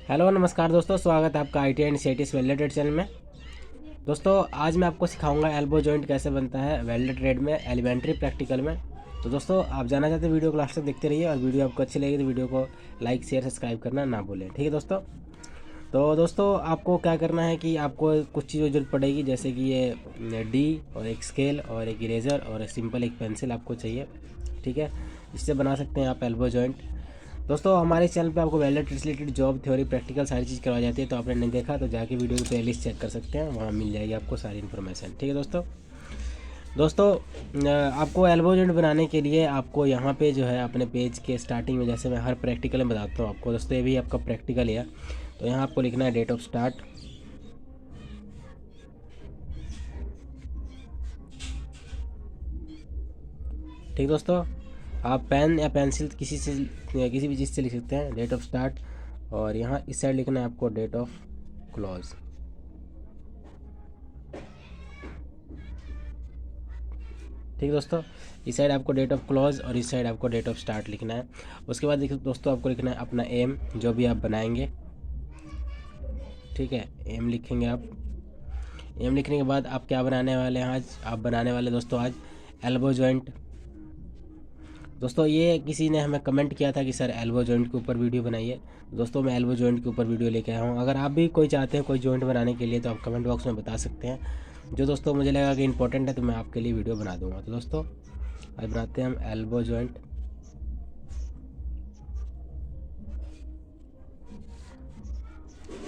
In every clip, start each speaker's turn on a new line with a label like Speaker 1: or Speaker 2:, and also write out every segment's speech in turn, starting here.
Speaker 1: Hello नमस्कार दोस्तों, स्वागत है आपका IT and CITS welded channel में। दोस्तों आज मैं आपको सिखाऊंगा एल्बो जॉइंट कैसे बनता है वेल्डेड ट्रेड में एलिमेंट्री प्रैक्टिकल में। तो दोस्तों आप जानना चाहते हैं वीडियो को लास्ट तक देखते रहिए, और वीडियो आपको अच्छी लगेगी तो वीडियो को लाइक शेयर सब्सक्राइब करना ना भूलें, ठीक है दोस्तों। तो दोस्तों आपको क्या करना है कि आपको कुछ चीज़ों की जरूरत पड़ेगी, जैसे कि ये डी और एक स्केल और एक इरेज़र और सिंपल एक पेंसिल आपको चाहिए, ठीक है। इससे बना सकते हैं आप एल्बो जॉइंट। दोस्तों हमारे चैनल पे आपको वेल्डेड से रिलेटेड जॉब थ्योरी प्रैक्टिकल सारी चीज़ करवाई जाती है, तो आपने नहीं देखा तो जाके वीडियो की प्लेलिस्ट चेक कर सकते हैं, वहाँ मिल जाएगी आपको सारी इन्फॉर्मेशन, ठीक है दोस्तों। दोस्तों आपको एल्बो जॉइंट बनाने के लिए आपको यहाँ पे जो है अपने पेज के स्टार्टिंग में, जैसे मैं हर प्रैक्टिकल में बताता हूँ आपको दोस्तों, ये भी आपका प्रैक्टिकल है, तो यहाँ आपको लिखना है डेट ऑफ स्टार्ट, ठीक दोस्तों। आप पेन या पेंसिल किसी भी चीज़ से लिख सकते हैं डेट ऑफ स्टार्ट, और यहाँ इस साइड लिखना है आपको डेट ऑफ क्लोज, ठीक दोस्तों। इस साइड आपको डेट ऑफ क्लोज और इस साइड आपको डेट ऑफ स्टार्ट लिखना है। उसके बाद देखिए दोस्तों आपको लिखना है अपना एम, जो भी आप बनाएंगे, ठीक है। एम लिखेंगे आप। एम लिखने के बाद आप क्या बनाने वाले हैं आज, आप बनाने वाले दोस्तों आज एल्बो जॉइंट। दोस्तों ये किसी ने हमें कमेंट किया था कि सर एल्बो जॉइंट के ऊपर वीडियो बनाइए, दोस्तों मैं एल्बो जॉइंट के ऊपर वीडियो लेके आया हूँ। अगर आप भी कोई चाहते हैं कोई जॉइंट बनाने के लिए तो आप कमेंट बॉक्स में बता सकते हैं, जो दोस्तों मुझे लगा कि इंपॉर्टेंट है तो मैं आपके लिए वीडियो बना दूंगा। तो दोस्तों आज बनाते हैं हम elbow joint.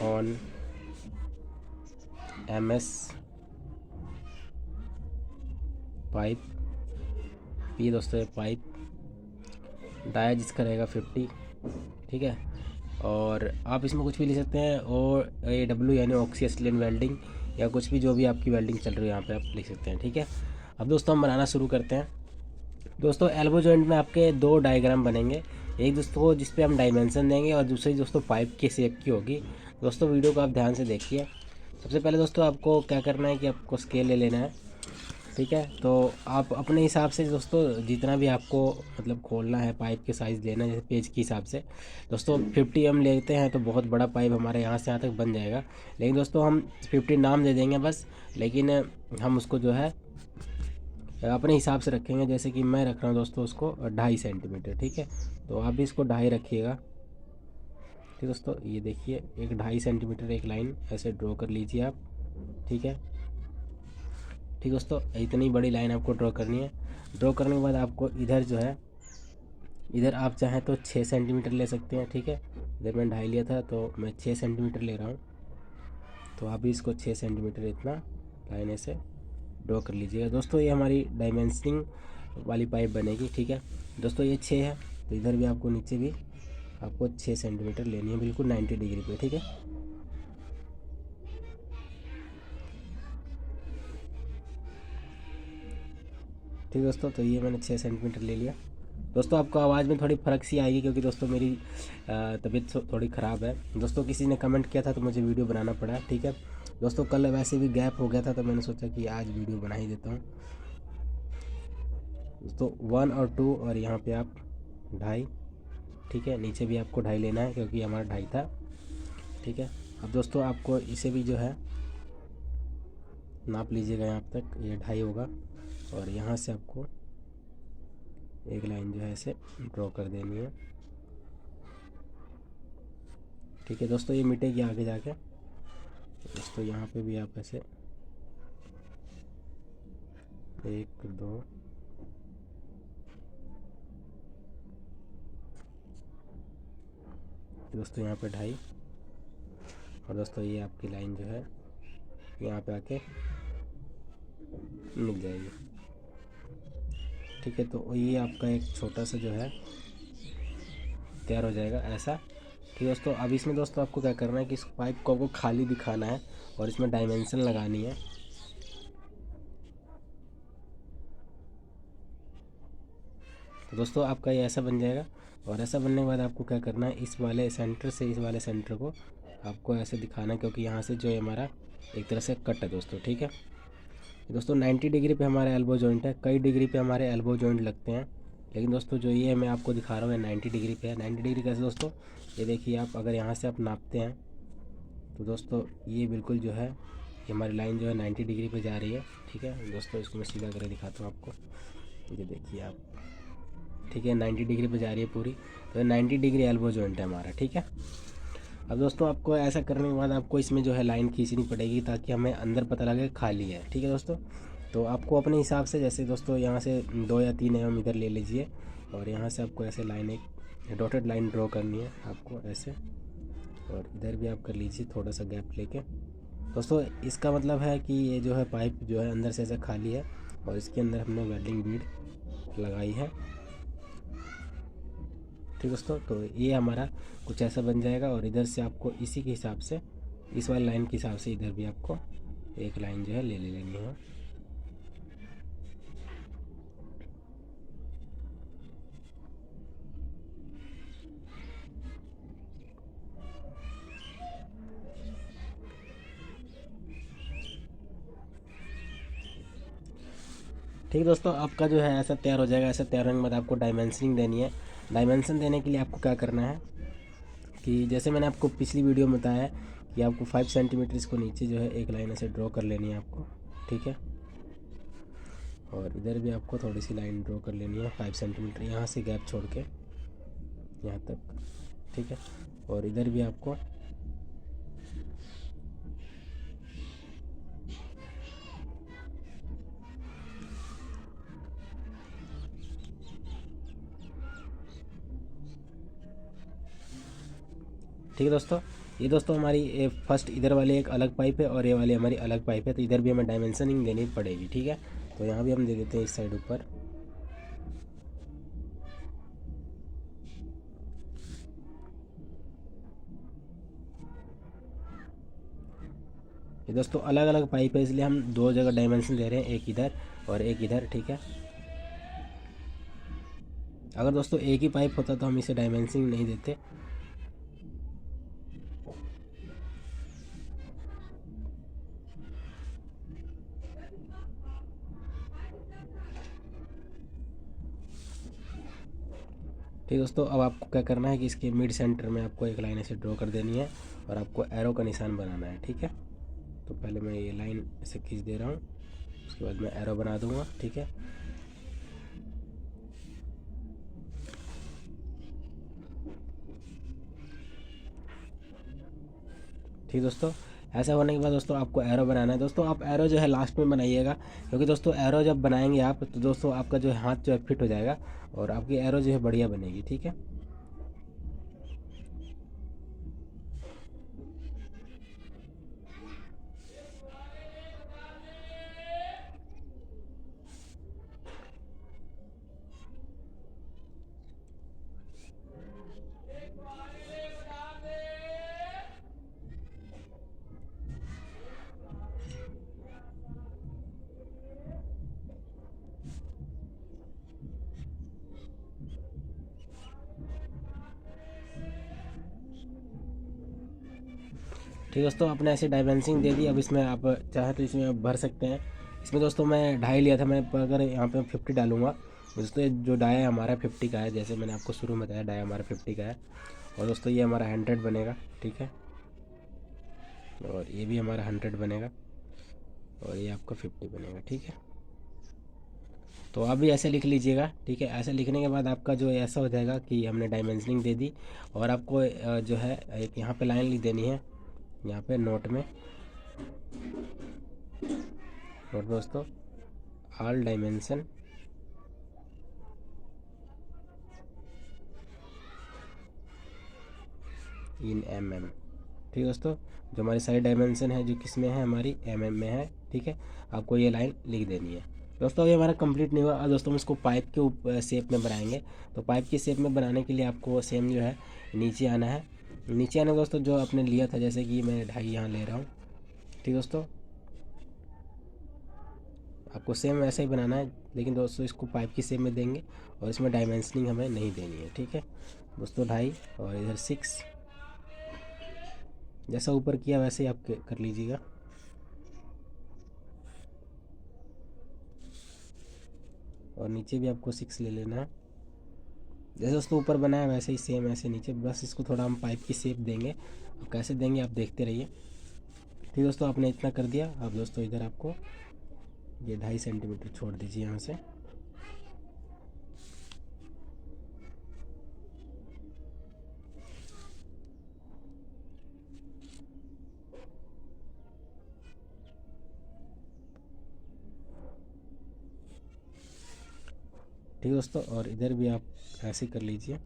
Speaker 1: On MS pipe, ये दोस्तों ये पाइप डाया जिसका रहेगा 50, ठीक है। और आप इसमें कुछ भी लिख सकते हैं, और AW यानी ऑक्सीएसिलियन वेल्डिंग, या कुछ भी जो भी आपकी वेल्डिंग चल रही है यहाँ पे आप लिख सकते हैं, ठीक है। अब दोस्तों हम बनाना शुरू करते हैं। दोस्तों एल्बो जॉइंट में आपके दो डायग्राम बनेंगे, एक दोस्तों जिस पे हम डायमेंशन देंगे और दूसरी दोस्तों पाइप के शेप की होगी। दोस्तों वीडियो को आप ध्यान से देखिए। सबसे पहले दोस्तों आपको क्या करना है कि आपको स्केल ले लेना है, ठीक है। तो आप अपने हिसाब से दोस्तों जितना भी आपको मतलब खोलना है, पाइप के साइज़ लेना है जैसे पेज के हिसाब से। दोस्तों 50 लेते हैं तो बहुत बड़ा पाइप हमारे यहाँ से यहाँ तक बन जाएगा, लेकिन दोस्तों हम 50 नाम दे देंगे बस, लेकिन हम उसको जो है अपने हिसाब से रखेंगे। जैसे कि मैं रख रहा हूँ दोस्तों उसको 2.5 सेंटीमीटर, ठीक है। तो आप भी इसको 2.5 रखिएगा, ठीक दोस्तों। ये देखिए एक 2.5 सेंटीमीटर एक लाइन ऐसे ड्रॉ कर लीजिए आप, ठीक है। ठीक दोस्तों इतनी बड़ी लाइन आपको ड्रॉ करनी है। ड्रॉ करने के बाद आपको इधर जो है, इधर आप चाहें तो 6 सेंटीमीटर ले सकते हैं, ठीक है। इधर मैंने 2.5 लिया था तो मैं 6 सेंटीमीटर ले रहा हूँ, तो आप भी इसको 6 सेंटीमीटर इतना लाइन ऐसे ड्रॉ कर लीजिएगा। दोस्तों ये हमारी डायमेंशनिंग वाली पाइप बनेगी, ठीक है। दोस्तों ये 6 है, तो इधर भी आपको नीचे भी आपको 6 सेंटीमीटर लेनी है, बिल्कुल 90 डिग्री पे, ठीक है। ठीक दोस्तों, तो ये मैंने 6 सेंटीमीटर ले लिया। दोस्तों आपको आवाज़ में थोड़ी फ़र्क सी आएगी, क्योंकि दोस्तों मेरी तबीयत थोड़ी ख़राब है। दोस्तों किसी ने कमेंट किया था तो मुझे वीडियो बनाना पड़ा, ठीक है। दोस्तों कल वैसे भी गैप हो गया था, तो मैंने सोचा कि आज वीडियो बना ही देता हूँ। दोस्तों 1 और 2 और यहाँ पे आप 2.5, ठीक है। नीचे भी आपको 2.5 लेना है क्योंकि हमारा 2.5 था, ठीक है। अब दोस्तों आपको इसे भी जो है नाप लीजिएगा, यहाँ तक ये 2.5 होगा, और यहाँ से आपको एक लाइन जो है ऐसे ड्रॉ कर देनी है, ठीक है। दोस्तों ये मिटेगी आगे जाके। दोस्तों यहाँ पे भी आप ऐसे 1 2 दोस्तों यहाँ पे 2.5, और दोस्तों ये आपकी लाइन जो है यहाँ पे आके मिल जाएगी, ठीक है। तो ये आपका एक छोटा सा जो है तैयार हो जाएगा ऐसा, ठीक दोस्तों। अब इसमें दोस्तों आपको क्या करना है कि इस पाइप को आपको खाली दिखाना है और इसमें डायमेंशन लगानी है। तो दोस्तों आपका ये ऐसा बन जाएगा, और ऐसा बनने के बाद आपको क्या करना है, इस वाले सेंटर से इस वाले सेंटर को आपको ऐसे दिखाना है, क्योंकि यहाँ से जो है हमारा एक तरह से कट है दोस्तों, ठीक है। दोस्तों 90 डिग्री पे हमारा एल्बो जॉइंट है, कई डिग्री पे हमारे एल्बो जॉइंट लगते हैं, लेकिन दोस्तों जो ये मैं आपको दिखा रहा हूँ 90 डिग्री पे है। 90 डिग्री कैसे दोस्तों, ये देखिए आप अगर यहाँ से आप नापते हैं तो दोस्तों ये बिल्कुल जो है ये हमारी लाइन जो है 90 डिग्री पे जा रही है। ठीक है दोस्तों, इसको मैं सीधा करके दिखाता हूँ आपको, ये देखिए आप, ठीक है 90 डिग्री पे जा रही है पूरी। तो 90 डिग्री एल्बो जॉइंट है हमारा। ठीक है, अब दोस्तों आपको ऐसा करने के बाद आपको इसमें जो है लाइन खींचनी पड़ेगी ताकि हमें अंदर पता लगे खाली है। ठीक है दोस्तों, तो आपको अपने हिसाब से, जैसे दोस्तों यहाँ से 2 या 3 mm इधर ले लीजिए और यहाँ से आपको ऐसे लाइन, एक डॉटेड लाइन ड्रॉ करनी है आपको ऐसे, और इधर भी आप कर लीजिए थोड़ा सा गैप लेके। दोस्तों इसका मतलब है कि ये जो है पाइप जो है अंदर से ऐसा खाली है और इसके अंदर हमने वेल्डिंग बीड लगाई है। ठीक दोस्तों, तो ये हमारा कुछ ऐसा बन जाएगा और इधर से आपको इसी के हिसाब से, इस वाली लाइन के हिसाब से इधर भी आपको एक लाइन जो है ले लेनी है। ठीक दोस्तों, आपका जो है ऐसा तैयार हो जाएगा। ऐसा तैयार होने के बाद आपको डायमेंशनिंग देनी है। डायमेंशन देने के लिए आपको क्या करना है कि जैसे मैंने आपको पिछली वीडियो में बताया कि आपको 5 सेंटीमीटर इसको नीचे जो है एक लाइन ऐसे ड्रॉ कर लेनी है आपको। ठीक है, और इधर भी आपको थोड़ी सी लाइन ड्रॉ कर लेनी है 5 सेंटीमीटर, यहाँ से गैप छोड़ के यहाँ तक। ठीक है, और इधर भी आपको ठीक है दोस्तों, ये दोस्तों हमारी फर्स्ट इधर वाली एक अलग पाइप है और ये वाली हमारी अलग पाइप है, तो इधर भी हमें डायमेंशनिंग देनी पड़ेगी। ठीक है, तो यहाँ भी हम दे देते हैं इस साइड ऊपर। ये दोस्तों अलग अलग पाइप है इसलिए हम 2 जगह डायमेंशन दे रहे हैं, एक इधर और एक इधर। ठीक है, अगर दोस्तों एक ही पाइप होता तो हम इसे डायमेंशनिंग नहीं देते। ठीक दोस्तों, अब आपको क्या करना है कि इसके मिड सेंटर में आपको एक लाइन ऐसे ड्रॉ कर देनी है और आपको एरो का निशान बनाना है। ठीक है, तो पहले मैं ये लाइन ऐसे खींच दे रहा हूँ, उसके बाद मैं एरो बना दूंगा। ठीक है, ठीक दोस्तों, ऐसा होने के बाद दोस्तों आपको एरो बनाना है। दोस्तों आप एरो जो है लास्ट में बनाइएगा, क्योंकि दोस्तों एरो जब बनाएंगे आप तो दोस्तों आपका जो है हाथ जो है फिट हो जाएगा और आपकी एरो जो है बढ़िया बनेगी। ठीक है, ठीक दोस्तों, आपने ऐसे डायमेंशनिंग दे दी। अब इसमें आप चाहे तो इसमें आप भर सकते हैं। इसमें दोस्तों मैं 2.5 लिया था, मैं अगर यहाँ पे 50 डालूंगा दोस्तों, जो डाया है हमारा 50 का है, जैसे मैंने आपको शुरू में बताया डाया हमारा 50 का है। और दोस्तों ये हमारा 100 बनेगा। ठीक है, और ये भी हमारा 100 बनेगा और ये आपका 50 बनेगा। ठीक है, तो आप भी ऐसे लिख लीजिएगा। ठीक है, ऐसे लिखने के बाद आपका जो ऐसा हो जाएगा कि हमने डायमेंशनिंग दे दी और आपको जो है एक यहाँ पे लाइन लिख देनी है, यहाँ पे नोट में, नोट दोस्तों, ऑल डायमेंशन इन mm। ठीक है दोस्तों, जो हमारी सारी डायमेंशन है जो किस में है, हमारी mm में है। ठीक है, आपको ये लाइन लिख देनी है। दोस्तों ये हमारा कंप्लीट नहीं हुआ। अब दोस्तों हम इसको पाइप के शेप में बनाएंगे। तो पाइप की शेप में बनाने के लिए आपको सेम जो है नीचे आना है। नीचे आना दोस्तों जो आपने लिया था, जैसे कि मैं 2.5 यहाँ ले रहा हूँ। ठीक दोस्तों, आपको सेम वैसा ही बनाना है, लेकिन दोस्तों इसको पाइप की शेप में देंगे और इसमें डायमेंशनिंग हमें नहीं देनी है। ठीक है दोस्तों, 2.5 और इधर 6, जैसा ऊपर किया वैसे ही आप कर लीजिएगा। और नीचे भी आपको 6 ले लेना है। जैसे दोस्तों ऊपर बनाया वैसे ही सेम ऐसे नीचे, बस इसको थोड़ा हम पाइप की शेप देंगे। अब कैसे देंगे आप देखते रहिए। ठीक दोस्तों, आपने इतना कर दिया। अब दोस्तों इधर आपको ये 2.5 सेंटीमीटर छोड़ दीजिए यहाँ से। ठीक दोस्तों, और इधर भी आप ऐसे कर लीजिए।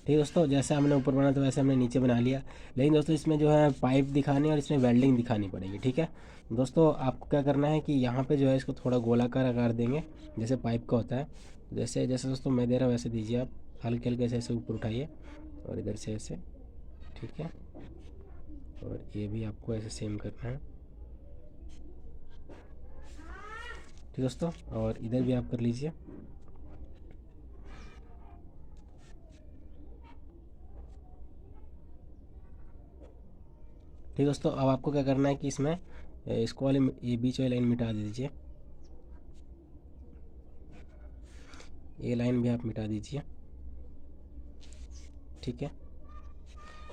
Speaker 1: ठीक दोस्तों, जैसे हमने ऊपर बना था वैसे हमने नीचे बना लिया। लेकिन दोस्तों इसमें जो है पाइप दिखानी और इसमें वेल्डिंग दिखानी पड़ेगी। ठीक है दोस्तों, आपको क्या करना है कि यहाँ पे जो है इसको थोड़ा गोलाकार आकार देंगे जैसे पाइप का होता है। जैसे जैसे दोस्तों मैं दे रहा हूँ वैसे दीजिए आप, हल्के हल्के से ऐसे ऊपर उठाइए और इधर से ऐसे। ठीक है, और ये भी आपको ऐसे सेम करना है। ठीक दोस्तों, और इधर भी आप कर लीजिए। ठीक दोस्तों, अब आपको क्या करना है कि इसमें इसको वाले ये बीच वाली लाइन मिटा दीजिए। ये लाइन भी आप मिटा दीजिए। ठीक है,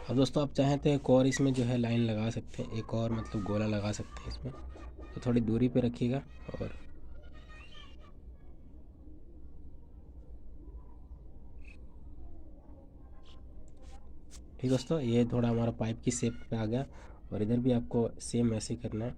Speaker 1: अब दोस्तों आप चाहें तो एक और इसमें जो है लाइन लगा सकते हैं, एक और मतलब गोला लगा सकते हैं इसमें, तो थोड़ी दूरी पे रखिएगा। और ठीक दोस्तों, ये थोड़ा हमारा पाइप की शेप पे आ गया। और इधर भी आपको सेम ऐसे ही करना है।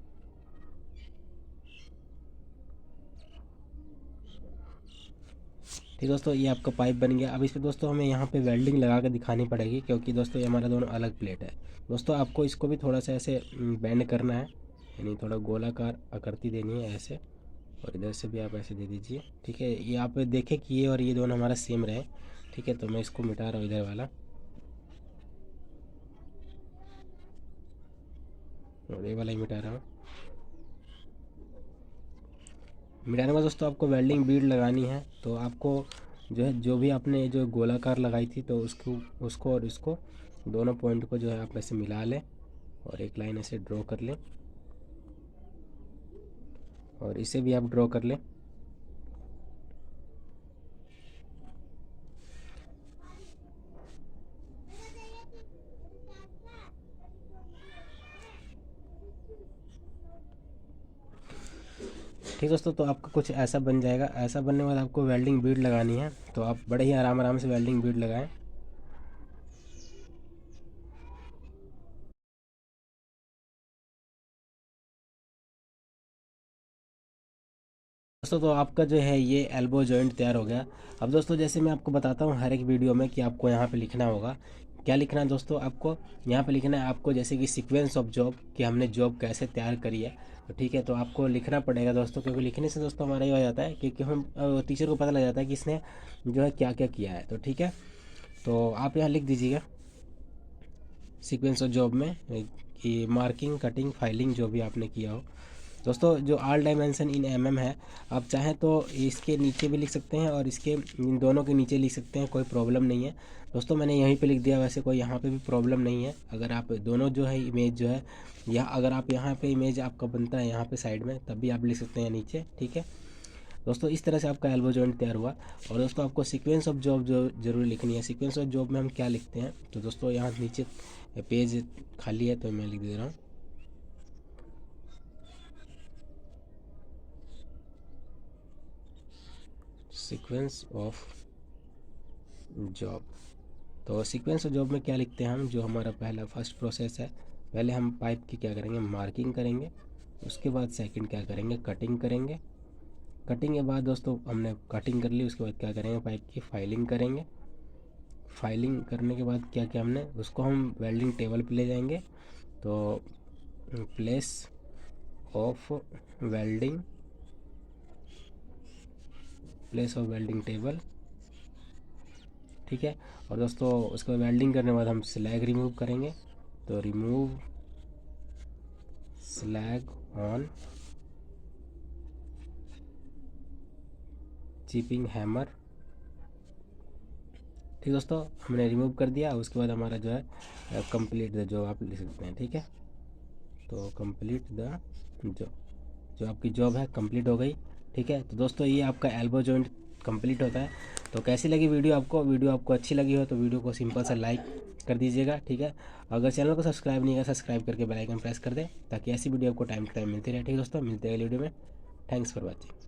Speaker 1: ठीक दोस्तों, ये आपका पाइप बन गया। अब इस पर दोस्तों हमें यहाँ पे वेल्डिंग लगा के दिखानी पड़ेगी, क्योंकि दोस्तों ये हमारा दोनों अलग प्लेट है। दोस्तों आपको इसको भी थोड़ा सा ऐसे बेंड करना है, यानी थोड़ा गोलाकार आकृति देनी है ऐसे। और इधर से भी आप ऐसे दे दीजिए। ठीक है, ये आप देखें कि ये और ये दोनों हमारा सेम रहे। ठीक है, तो मैं इसको मिटा रहा हूँ इधर वाला, और ये वाला ही मिटा रहा हूँ। मिटाने के बाद दोस्तों आपको वेल्डिंग बीड लगानी है। तो आपको जो है, जो भी आपने जो गोलाकार लगाई थी, तो उसको उसको और इसको दोनों पॉइंट को जो है आप ऐसे मिला लें और एक लाइन ऐसे ड्रॉ कर लें, और इसे भी आप ड्रॉ कर लें। ठीक दोस्तों, तो आपका कुछ ऐसा बन जाएगा। ऐसा बनने के बाद आपको वेल्डिंग बीड लगानी है, तो आप बड़े ही आराम आराम से वेल्डिंग बीड लगाएं। दोस्तों तो आपका जो है ये एल्बो जॉइंट तैयार हो गया। अब दोस्तों जैसे मैं आपको बताता हूँ हर एक वीडियो में कि आपको यहाँ पे लिखना होगा। क्या लिखना है दोस्तों, आपको यहाँ पे लिखना है आपको जैसे कि सीक्वेंस ऑफ जॉब, कि हमने जॉब कैसे तैयार करी है। तो ठीक है, तो आपको लिखना पड़ेगा दोस्तों, क्योंकि लिखने से दोस्तों हमारा ये हो जाता है क्योंकि हम टीचर को पता लग जाता है कि इसने जो है क्या क्या किया है। तो ठीक है, तो आप यहाँ लिख दीजिएगा सीक्वेंस ऑफ जॉब में कि मार्किंग, कटिंग, फाइलिंग जो भी आपने किया हो। दोस्तों जो ऑल डायमेंशन इन एमएम है, आप चाहें तो इसके नीचे भी लिख सकते हैं और इसके इन दोनों के नीचे लिख सकते हैं, कोई प्रॉब्लम नहीं है। दोस्तों मैंने यहीं पे लिख दिया, वैसे कोई यहाँ पे भी प्रॉब्लम नहीं है। अगर आप दोनों जो है इमेज जो है, या अगर आप यहाँ पे इमेज आपका बनता है यहाँ पे साइड में, तब भी आप लिख सकते हैं नीचे। ठीक है दोस्तों, इस तरह से आपका एल्बो जॉइंट तैयार हुआ। और दोस्तों आपको सीक्वेंस ऑफ जॉब जो जरूर लिखनी है। सीक्वेंस ऑफ जॉब में हम क्या लिखते हैं, तो दोस्तों यहाँ नीचे पेज खाली है तो मैं लिख दे रहा हूँ। सीक्वेंस ऑफ जॉब, तो सीक्वेंस ऑफ जॉब में क्या लिखते हैं हम, जो हमारा पहला फर्स्ट प्रोसेस है, पहले हम पाइप की क्या करेंगे, मार्किंग करेंगे। उसके बाद सेकंड क्या करेंगे, कटिंग करेंगे। कटिंग के बाद दोस्तों हमने कटिंग कर ली, उसके बाद क्या करेंगे, पाइप की फाइलिंग करेंगे। फाइलिंग करने के बाद क्या क्या हमने, उसको हम वेल्डिंग टेबल पे ले जाएंगे। तो place of welding, place of welding table. ठीक है, और दोस्तों उसके बाद वेल्डिंग करने के बाद हम स्लैग रिमूव करेंगे। तो remove slag on chipping hammer. ठीक दोस्तों, हमने रिमूव कर दिया। उसके बाद हमारा जो है कंप्लीट द जॉब आप लिख सकते हैं। ठीक है, तो कंप्लीट द जॉब, जो आपकी जॉब है कंप्लीट हो गई। ठीक है, तो दोस्तों ये आपका एल्बो जॉइंट कंप्लीट होता है। तो कैसी लगी वीडियो आपको? वीडियो आपको अच्छी लगी हो तो वीडियो को सिंपल सा लाइक कर दीजिएगा। ठीक है, अगर चैनल को सब्सक्राइब नहीं किया, सब्सक्राइब करके बेल आइकन प्रेस कर दें ताकि ऐसी वीडियो आपको टाइम टू टाइम मिलती रहे। ठीक है दोस्तों, मिलते हैं अगली वीडियो में। Thanks for watching.